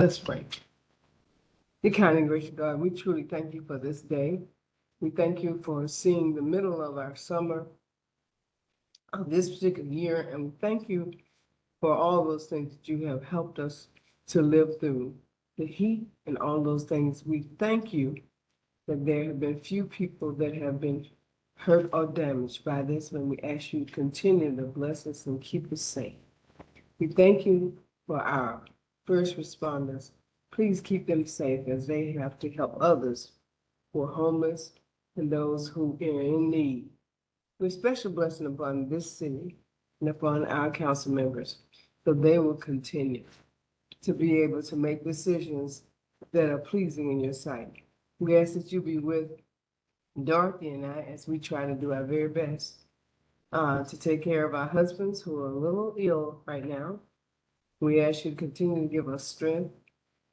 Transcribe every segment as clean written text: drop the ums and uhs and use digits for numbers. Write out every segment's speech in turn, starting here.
Let's pray. Dear kind and gracious God, we truly thank you for this day. We thank you for seeing the middle of our summer of this particular year, and we thank you for all those things that you have helped us to live through, the heat and all those things. We thank you that there have been few people that have been hurt or damaged by this, and we ask you to continue to bless us and keep us safe. We thank you for our first responders. Please keep them safe as they have to help others who are homeless and those who are in need. With special blessing upon this city and upon our council members, so they will continue to be able to make decisions that are pleasing in your sight. We ask that you be with Dorothy and I as we try to do our very best to take care of our husbands who are a little ill right now. We ask you to continue to give us strength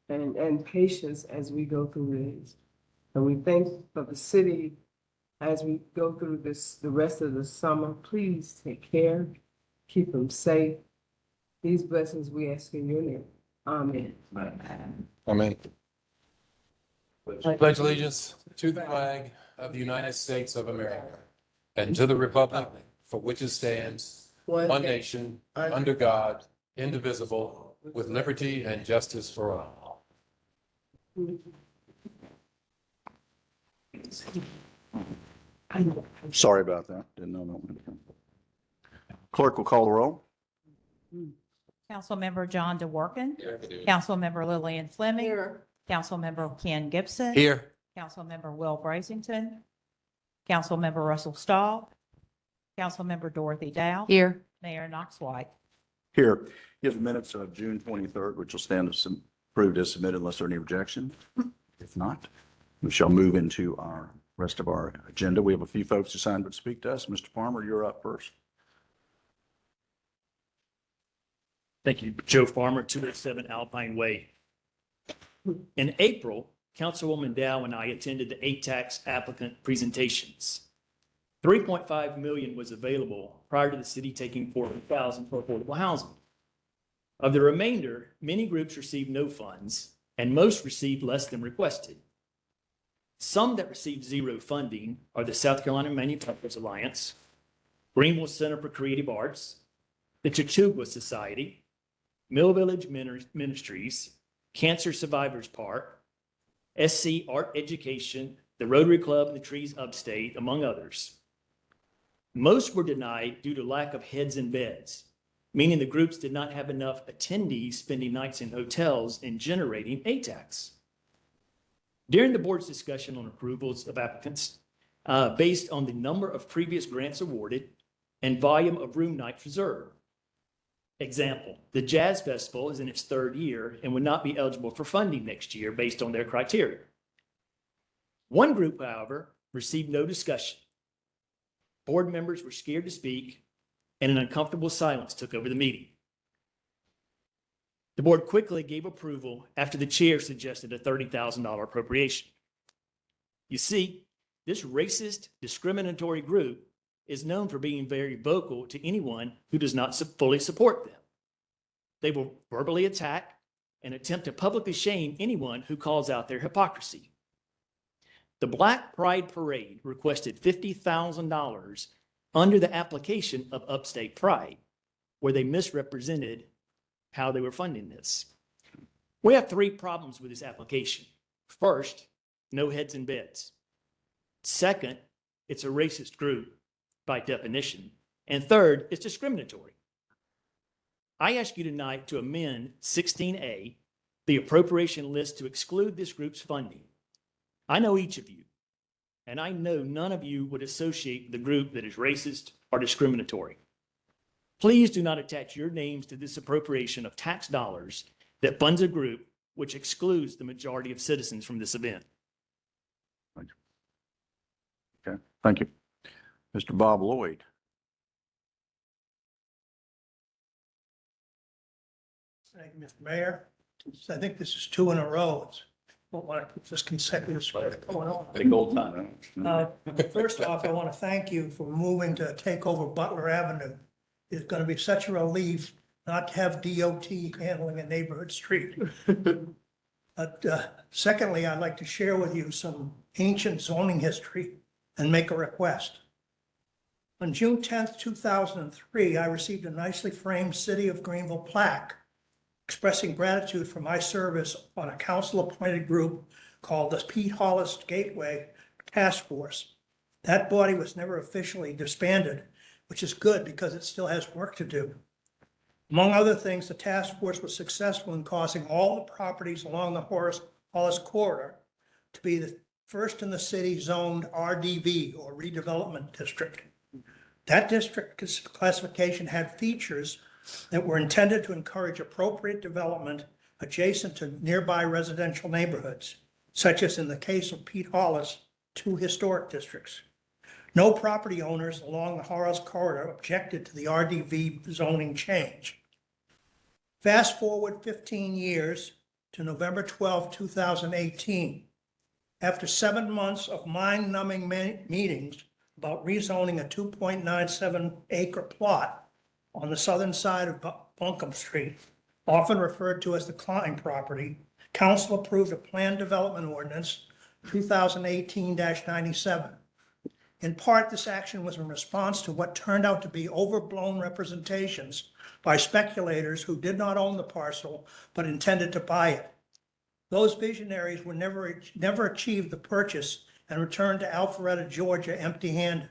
and patience as we go through this. And we thank you for the city as we go through the rest of the summer. Please take care, keep them safe. These blessings we ask in your name. Amen. Amen. Pledge allegiance to the flag of the United States of America and to the republic for which it stands, one nation, under God, indivisible, with liberty and justice for all. Sorry about that. Didn't know that. Clerk will call the roll. Councilmember John DeWorke. Councilmember Lillian Fleming. Here. Councilmember Ken Gibson. Here. Councilmember Will Brazington. Councilmember Russell Stahl. Councilmember Dorothy Dow. Here. Mayor Knox White. Here, you have the minutes of June 23rd, which will stand as approved as submitted unless there are any objection. If not, we shall move into our rest of our agenda. We have a few folks who signed up to speak to us. Mr. Farmer, you're up first. Thank you. Joe Farmer, 207 Alpine Way. In April, Councilwoman Dow and I attended the ATAX applicant presentations. 3.5 million was available prior to the city taking 40,000 for affordable housing. Of the remainder, many groups received no funds and most received less than requested. Some that received zero funding are the South Carolina Manufacturers Alliance, Greenville Center for Creative Arts, the Chautauqua Society, Mill Village Ministries, Cancer Survivors Park, SC Art Education, the Rotary Club and the Trees Upstate, among others. Most were denied due to lack of heads in beds, meaning the groups did not have enough attendees spending nights in hotels and generating ATAX. During the board's discussion on approvals of applicants, based on the number of previous grants awarded and volume of room nights reserved. Example, the Jazz Festival is in its third year and would not be eligible for funding next year based on their criteria. One group, however, received no discussion. Board members were scared to speak and an uncomfortable silence took over the meeting. The board quickly gave approval after the chair suggested a $30,000 appropriation. You see, this racist, discriminatory group is known for being very vocal to anyone who does not fully support them. They will verbally attack and attempt to publicly shame anyone who calls out their hypocrisy. The Black Pride Parade requested $50,000 under the application of Upstate Pride, where they misrepresented how they were funding this. We have three problems with this application. First, no heads in beds. Second, it's a racist group by definition. And third, it's discriminatory. I ask you tonight to amend 16A, the appropriation list, to exclude this group's funding. I know each of you, and I know none of you would associate the group that is racist or discriminatory. Please do not attach your names to this appropriation of tax dollars that funds a group which excludes the majority of citizens from this event. Okay, thank you. Mr. Bob Lloyd. Thank you, Mr. Mayor. So I think this is two in a row. It's just consecutive stuff going on. Big old time. First off, I want to thank you for moving to take over Butler Avenue. It's going to be such a relief. not to have DOT handling a neighborhood street. But secondly, I'd like to share with you some ancient zoning history and make a request. On June 10th, 2003, I received a nicely framed City of Greenville plaque expressing gratitude for my service on a council-appointed group called the Pete Hollis Gateway Task Force. That body was never officially disbanded, which is good because it still has work to do. Among other things, the task force was successful in causing all the properties along the Hollis corridor to be the first in the city zoned RDV, or redevelopment district. That district classification had features that were intended to encourage appropriate development adjacent to nearby residential neighborhoods, such as in the case of Pete Hollis, 2 historic districts. No property owners along the Hollis corridor objected to the RDV zoning change. Fast forward 15 years to November 12, 2018. After 7 months of mind-numbing meetings about rezoning a 2.97 acre plot on the southern side of Buncombe Street, often referred to as the Klein property, council approved a planned development ordinance 2018-97. In part, this action was in response to what turned out to be overblown representations by speculators who did not own the parcel but intended to buy it. Those visionaries were never achieved the purchase and returned to Alpharetta, Georgia, empty-handed.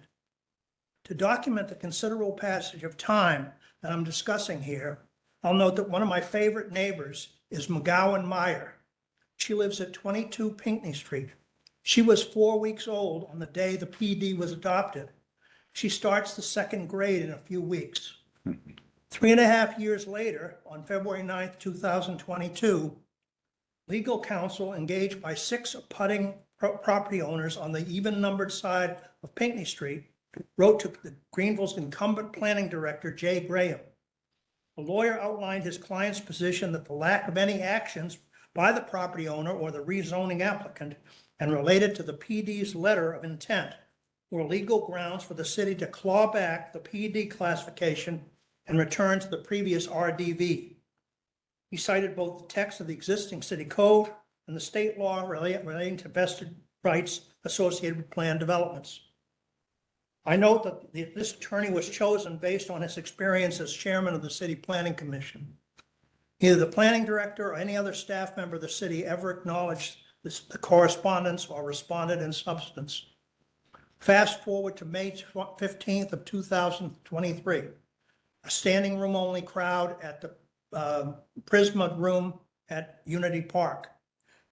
To document the considerable passage of time that I'm discussing here, I'll note that one of my favorite neighbors is McGowan Meyer. She lives at 22 Pinckney Street. She was 4 weeks old on the day the PD was adopted. She starts the 2nd grade in a few weeks. 3.5 years later, on February 9th, 2022, legal counsel engaged by 6 abutting property owners on the even-numbered side of Pinckney Street wrote to Greenville's incumbent planning director, Jay Graham. The lawyer outlined his client's position that the lack of any actions by the property owner or the rezoning applicant and related to the PD's letter of intent were legal grounds for the city to claw back the PD classification and return to the previous RDV. He cited both the text of the existing city code and the state law relating to vested rights associated with planned developments. I note that this attorney was chosen based on his experience as chairman of the City Planning Commission. Neither the planning director or any other staff member of the city ever acknowledged the correspondence or responded in substance. Fast forward to May 15th of 2023, a standing room only crowd at the Prisma Room at Unity Park.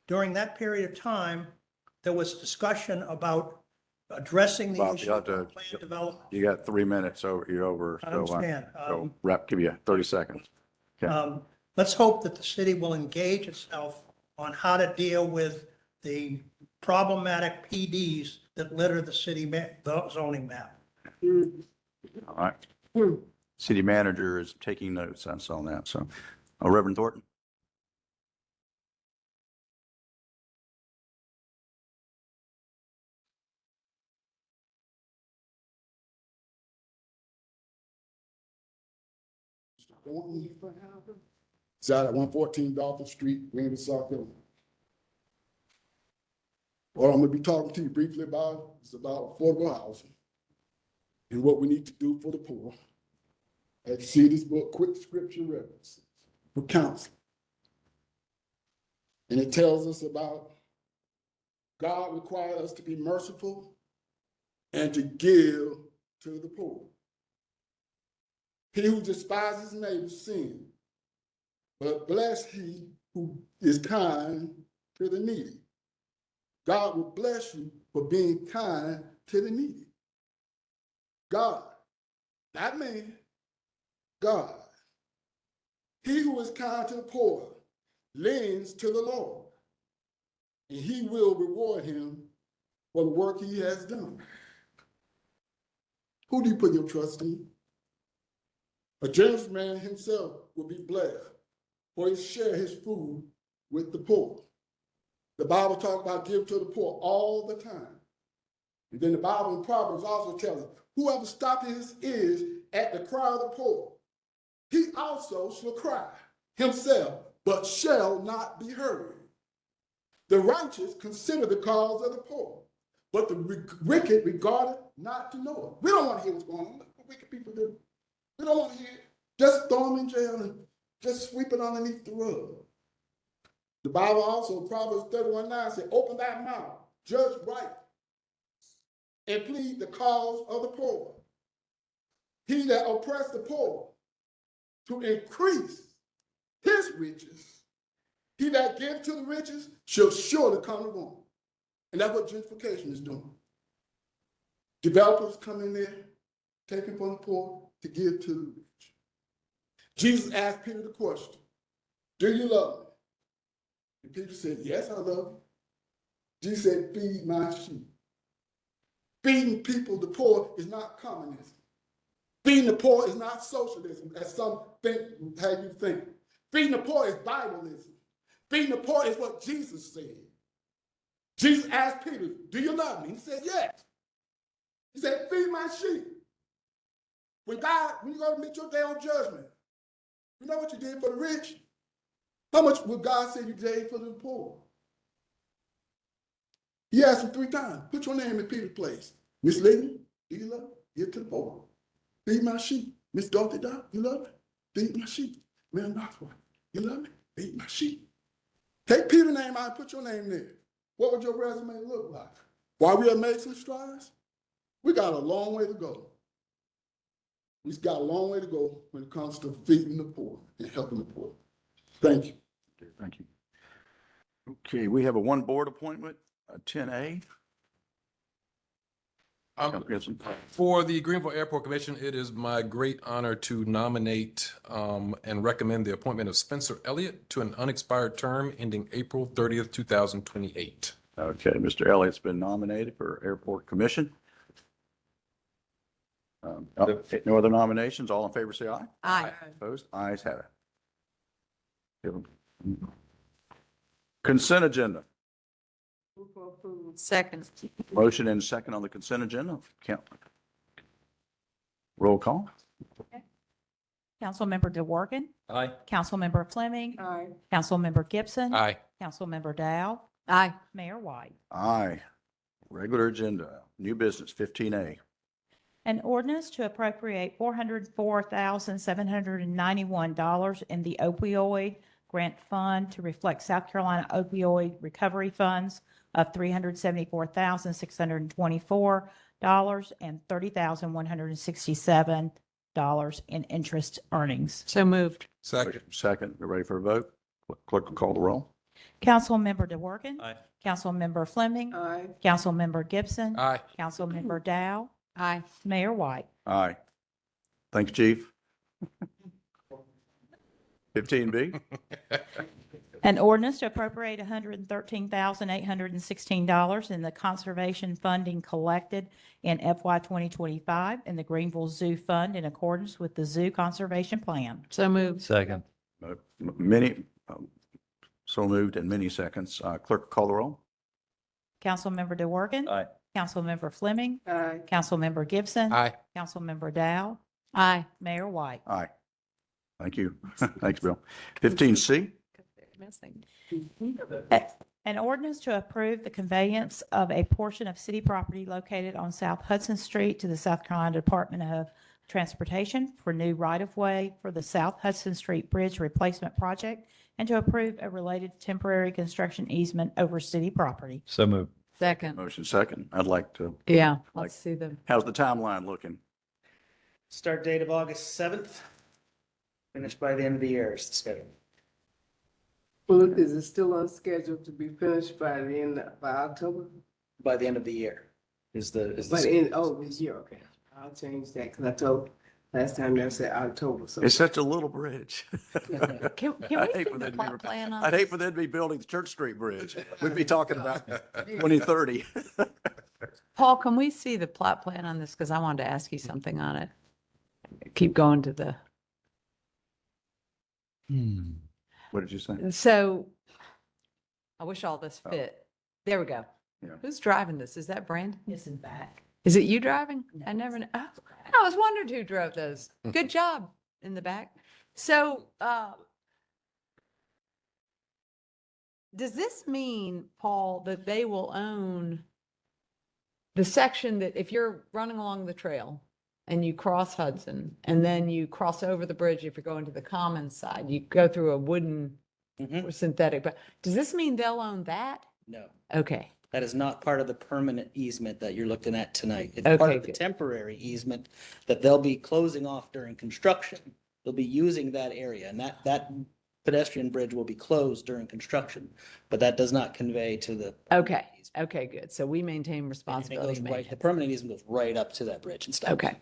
During that period of time, there was discussion about addressing the Bob, issue you of have to- planned development. You got 3 minutes over, you're over. I So, understand. So give you 30 seconds. Okay. Let's hope that the city will engage itself on how to deal with the problematic PDs that litter the the zoning map. All right. City manager is taking notes. I saw that. So, Reverend Thornton. It's out at 114 Dolphin Street, Greenville, South Carolina. What I'm going to be talking to you briefly about is about affordable housing and what we need to do for the poor. As you see this book, Quick Scripture References for Counseling. And it tells us about God requires us to be merciful and to give to the poor. He who despises his neighbor sins, but bless he who is kind to the needy. God will bless you for being kind to the needy. God, not man, God. He who is kind to the poor lends to the Lord, and he will reward him for the work he has done. Who do you put your trust in? A generous man himself will be blessed, for he share his food with the poor. The Bible talks about give to the poor all the time. And then the Bible in Proverbs also tells us, whoever stops his ears at the cry of the poor he also shall cry himself, but shall not be heard. The righteous consider the cause of the poor, but the wicked regard it not to know it. We don't want to hear what's going on. Look what wicked people do. We don't want to hear it. Just throw them in jail and just sweep it underneath the rug. The Bible also, Proverbs 31:9 says, open thy mouth, judge right, and plead the cause of the poor. He that oppressed the poor to increase his riches, he that gives to the riches shall surely come to want. And that's what gentrification is doing. Developers come in there, taking from the poor to give to the rich. Jesus asked Peter the question, do you love me? And Peter said, yes, I love you. Jesus said, feed my sheep. Feeding people, the poor, is not communism. Feeding the poor is not socialism, as some think, how you think. Feeding the poor is Bibleism. Feeding the poor is what Jesus said. Jesus asked Peter, do you love me? He said, yes. He said, feed my sheep. When you go to meet your day on judgment, you know what you did for the rich? How much will God say you did for the poor? He asked him 3 times, put your name in Peter's place. Miss Lady, do you love me? Give to the poor. Feed my sheep. Miss Dorothy Doc, you love me? Feed my sheep. Man, Knoxville, you love me? Feed my sheep. Take Peter's name out and put your name there. What would your resume look like? While we have made some strides, we got a long way to go. We've got a long way to go when it comes to feeding the poor and helping the poor. Thank you. Okay, thank you. Okay, we have a one board appointment, 10A. Councilman Gibson. For the Greenville Airport Commission, it is my great honor to nominate and recommend the appointment of Spencer Elliott to an unexpired term ending April 30th, 2028. Okay, Mr. Elliott's been nominated for Airport Commission. No other nominations? All in favor, say aye. Aye. Opposed? Ayes have it. Consent agenda. Move for approval. Second. Motion and second on the consent agenda. Roll call. Councilmember DeWorke. Aye. Councilmember Fleming. Aye. Councilmember Gibson. Aye. Councilmember Dow. Aye. Mayor White. Aye. Regular agenda. New business, 15A. An ordinance to appropriate $404,791 in the opioid grant fund to reflect South Carolina opioid recovery funds of $374,624 and $30,167 in interest earnings. So moved. Second. Second, we're ready for a vote. Clerk will call the roll. Councilmember DeWorke. Aye. Councilmember Fleming. Aye. Councilmember Gibson. Aye. Councilmember Dow. Aye. Mayor White. Aye. Thanks, Chief. 15B. An ordinance to appropriate $113,816 in the conservation funding collected in FY 2025 in the Greenville Zoo Fund in accordance with the Zoo Conservation Plan. So moved. Second. So moved in many seconds. Clerk will call the roll. Councilmember DeWorke. Aye. Councilmember Fleming. Aye. Councilmember Gibson. Aye. Councilmember Dow. Aye. Mayor White. Aye. Thank you. Thanks, Bill. 15C. An ordinance to approve the conveyance of a portion of city property located on South Hudson Street to the South Carolina Department of Transportation for new right-of-way for the South Hudson Street Bridge Replacement Project and to approve a related temporary construction easement over city property. So moved. Second. Motion second. I'd like to, Yeah, let's see them. how's the timeline looking? Start date of August 7th. Finished by the end of the year is the schedule. Well, is it still on schedule to be finished by October? By the end of the year is the. This year, okay. I'll change that because I told, last time they said October, so. It's such a little bridge. Can I'd we hate see for the them to be plot rep- plan on I'd hate this? for them to be building the Church Street Bridge. We'd be talking about 2030. Paul, can we see the plot plan on this? Because I wanted to ask you something on it. Keep going to the, What did you say? so I wish all this fit. There we go. Yeah. Who's driving this? Is that Brandon? It's in back. Is it you driving? No, I never know. it's- Oh, I was wondering who drove those. Good job in the back. So, does this mean, Paul, that they will own the section that if you're running along the trail and you cross Hudson and then you cross over the bridge, if you're going to the common side, you go through a wooden or synthetic, but does this mean they'll own that? No, Okay. that is not part of the permanent easement that you're looking at tonight. It's Okay, part of the good. temporary easement that they'll be closing off during construction. They'll be using that area, and that pedestrian bridge will be closed during construction, but that does not convey to the. Okay. Okay, good. So we maintain And it responsibility. goes and right, the maintenance. permanent easement goes right up to that bridge and stops. Okay.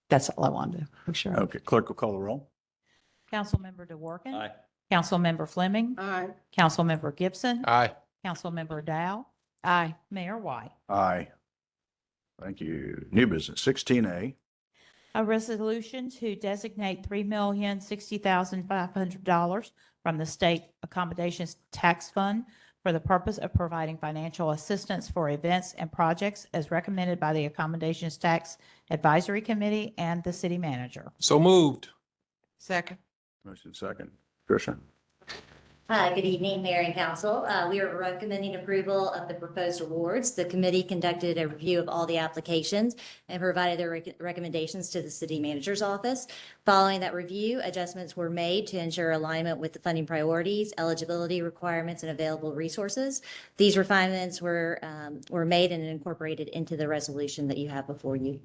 That's all I wanted to make sure. Okay, clerk will call the roll. Councilmember DeWorke. Aye. Councilmember Fleming. Aye. Councilmember Gibson. Aye. Councilmember Dow. Aye. Mayor White. Aye. Thank you. New business, 16A. A resolution to designate $3,060,500 from the State Accommodations Tax Fund for the purpose of providing financial assistance for events and projects as recommended by the Accommodations Tax Advisory Committee and the city manager. So moved. Second. Motion second. Tricia? Good evening, Mayor and Council. We are recommending approval of the proposed awards. The committee conducted a review of all the applications and provided their recommendations to the city manager's office. Following that review, adjustments were made to ensure alignment with the funding priorities, eligibility requirements, and available resources. These refinements were made and incorporated into the resolution that you have before you.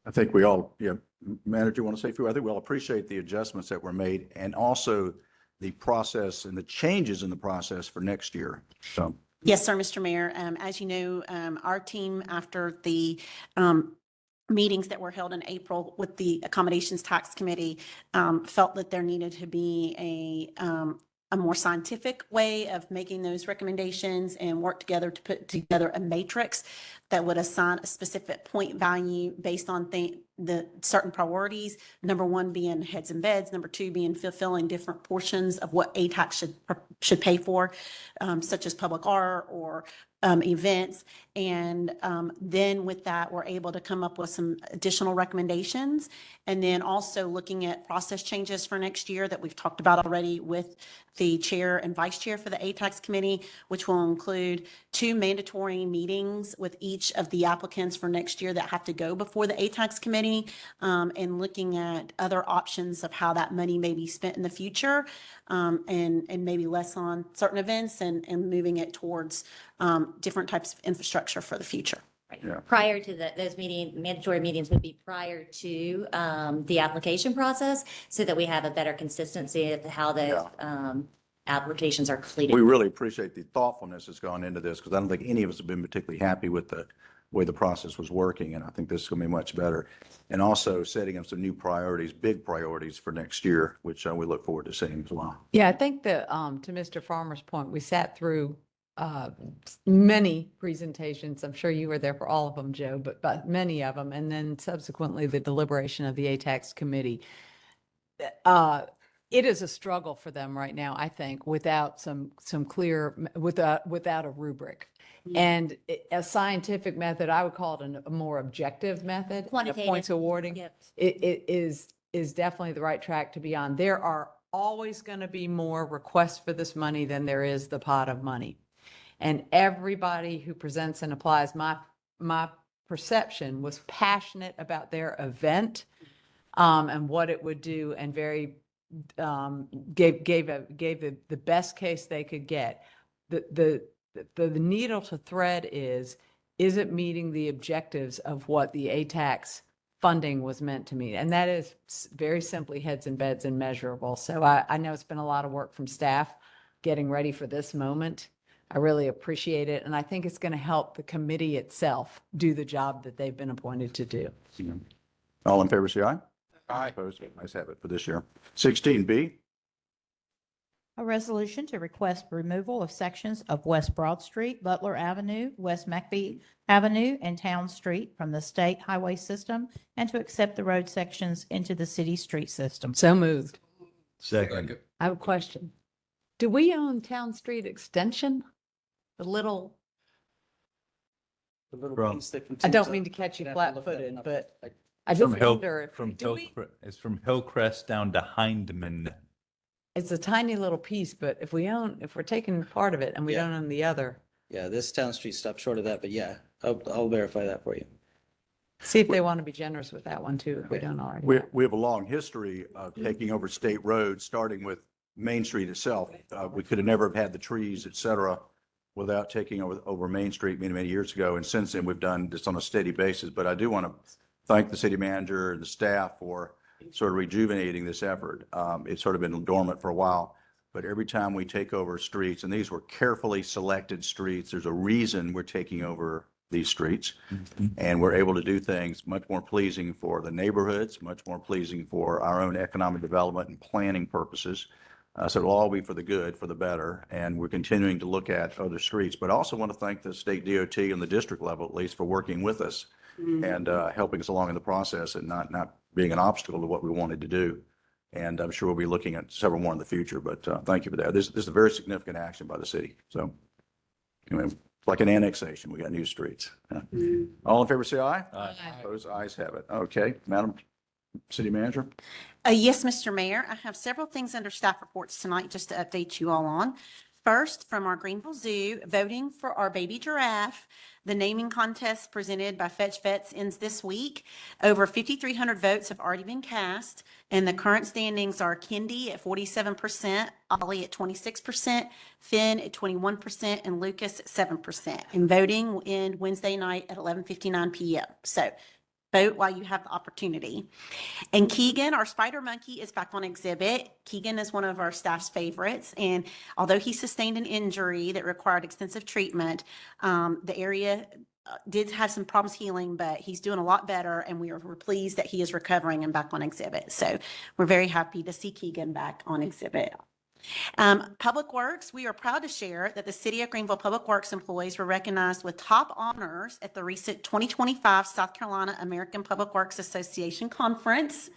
I think we all, Manager, want to say a few? I think we all appreciate the adjustments that were made and also the process and the changes in the process for next year. So, Yes, sir, Mr. Mayor. As you know, our team, after the meetings that were held in April with the Accommodations Tax Committee, felt that there needed to be a more scientific way of making those recommendations and work together to put together a matrix that would assign a specific point value based on the certain priorities. Number one being heads and beds. Number two being fulfilling different portions of what ATAX should pay for, such as public art or events. And then with that, we're able to come up with some additional recommendations. And then also looking at process changes for next year that we've talked about already with the chair and vice chair for the ATAX committee, which will include 2 mandatory meetings with each of the applicants for next year that have to go before the ATAX committee, and looking at other options of how that money may be spent in the future, and maybe less on certain events and moving it towards different types of infrastructure for the future. Yeah. Prior to those mandatory meetings would be prior to the application process so that we have a better consistency of how those applications are completed. we really appreciate the thoughtfulness that's gone into this because I don't think any of us have been particularly happy with the way the process was working. And I think this is going to be much better. And also setting up some new priorities, big priorities for next year, which we look forward to seeing as well. Yeah, I think that, to Mr. Farmer's point, we sat through many presentations. I'm sure you were there for all of them, Joe, but many of them. And then subsequently the deliberation of the ATAX committee. It is a struggle for them right now, I think, without some clear, without a rubric. And a scientific method, I would call it a more objective method. of Quantitative. Points awarding. Yep. It is definitely the right track to be on. There are always going to be more requests for this money than there is the pot of money. And everybody who presents and applies, my perception was passionate about their event and what it would do, and very gave the best case they could get. The needle to thread is it meeting the objectives of what the ATAX funding was meant to meet? And that is very simply heads and beds and measurable. So I know it's been a lot of work from staff getting ready for this moment. I really appreciate it. And I think it's going to help the committee itself do the job that they've been appointed to do. All in favor, say aye. Aye. Opposed? Ayes have it for this year. 16B. A resolution to request removal of sections of West Broad Street, Butler Avenue, West McBee Avenue, and Town Street from the state highway system and to accept the road sections into the city street system. So moved. Second. I have a question. Do we own Town Street Extension? The little, The little Wrong. piece that I don't continues mean up. to catch you I'd have to look that flat-footed, up. but I From just Hill, wonder if, from do we, It's from Hillcrest down to Hindman. it's a tiny little piece, but if we're taking part of it and we Yeah. don't own the other, Yeah, this town street stops short of that, but yeah, I'll verify that for you. see if they want to be generous with that one too, if we don't already. We have a long history of taking over state roads, starting with Main Street itself. We could have never have had the trees, et cetera, without taking over Main Street many, many years ago. And since then, we've done this on a steady basis. But I do want to thank the city manager and the staff for sort of rejuvenating this effort. It's sort of been dormant for a while, but every time we take over streets, and these were carefully selected streets, there's a reason we're taking over these streets. And we're able to do things much more pleasing for the neighborhoods, much more pleasing for our own economic development and planning purposes. So it'll all be for the good, for the better. And we're continuing to look at other streets, but I also want to thank the state DOT and the district level, at least, for working with us and helping us along in the process and not being an obstacle to what we wanted to do. And I'm sure we'll be looking at several more in the future, but thank you for that. This is a very significant action by the city. So anyway, like an annexation, we got new streets. All in favor, say aye. Aye. Opposed, ayes have it. Okay, Madam City Manager. Yes, Mr. Mayor, I have several things under staff reports tonight just to update you all on. First, from our Greenville Zoo, voting for our baby giraffe. The naming contest presented by Fetch Vets ends this week. Over 5,300 votes have already been cast, and the current standings are Kendi at 47%, Ollie at 26%, Finn at 21%, and Lucas at 7%. And voting will end Wednesday night at 11:59 p.m. So vote while you have the opportunity. And Keegan, our spider monkey, is back on exhibit. Keegan is one of our staff's favorites. And although he sustained an injury that required extensive treatment, the area did have some problems healing, but he's doing a lot better. And we're pleased that he is recovering and back on exhibit. So we're very happy to see Keegan back on exhibit. Public Works, we are proud to share that the City of Greenville Public Works employees were recognized with top honors at the recent 2025 South Carolina American Public Works Association Conference.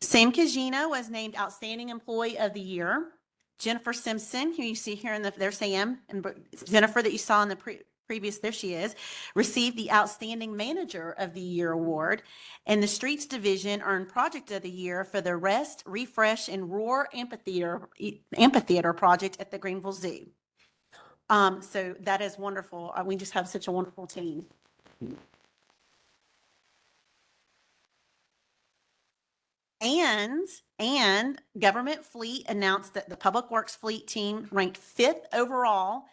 Sam Kajina was named Outstanding Employee of the Year. Jennifer Simpson, who you see here there's Sam, and Jennifer that you saw in the previous, there she is, received the Outstanding Manager of the Year award, and the Streets Division earned Project of the Year for the Rest, Refresh, and Roar Amphitheater project at the Greenville Zoo. So that is wonderful. We just have such a wonderful team. And Government Fleet announced that the Public Works Fleet team ranked 5th overall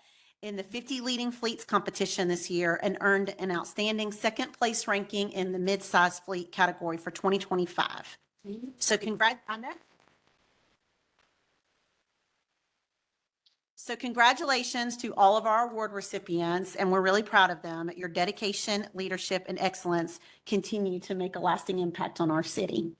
in the 50 leading fleets competition this year and earned an outstanding second place ranking in the mid-size fleet category for 2025. So congratulations to all of our award recipients, and we're really proud of them. Your dedication, leadership, and excellence continue to make a lasting impact on our city.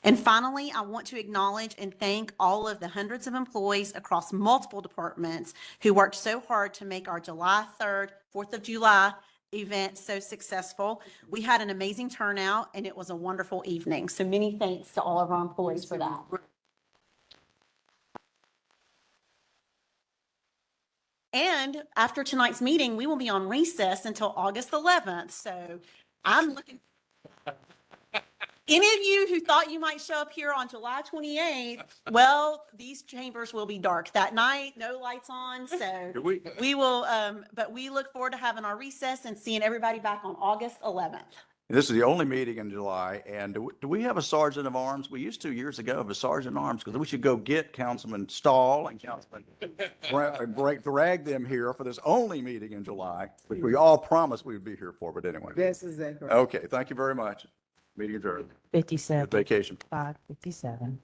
And finally, I want to acknowledge and thank all of the hundreds of employees across multiple departments who worked so hard to make our July 3rd, 4th of July event so successful. We had an amazing turnout and it was a wonderful evening. So many thanks to all of our employees for that. And after tonight's meeting, we will be on recess until August 11th. So I'm looking. Any of you who thought you might show up here on July 28th, well, these chambers will be dark that night, no lights on. So we will, but we look forward to having our recess and seeing everybody back on August 11th. This is the only meeting in July. And do we have a sergeant of arms? We used to years ago have a sergeant of arms because we should go get Councilman Stahl and Councilman drag them here for this only meeting in July, which we all promised we would be here for. But anyway. That's exactly right. Okay. Thank you very much. Meeting adjourned. 57, Good vacation. 5:57.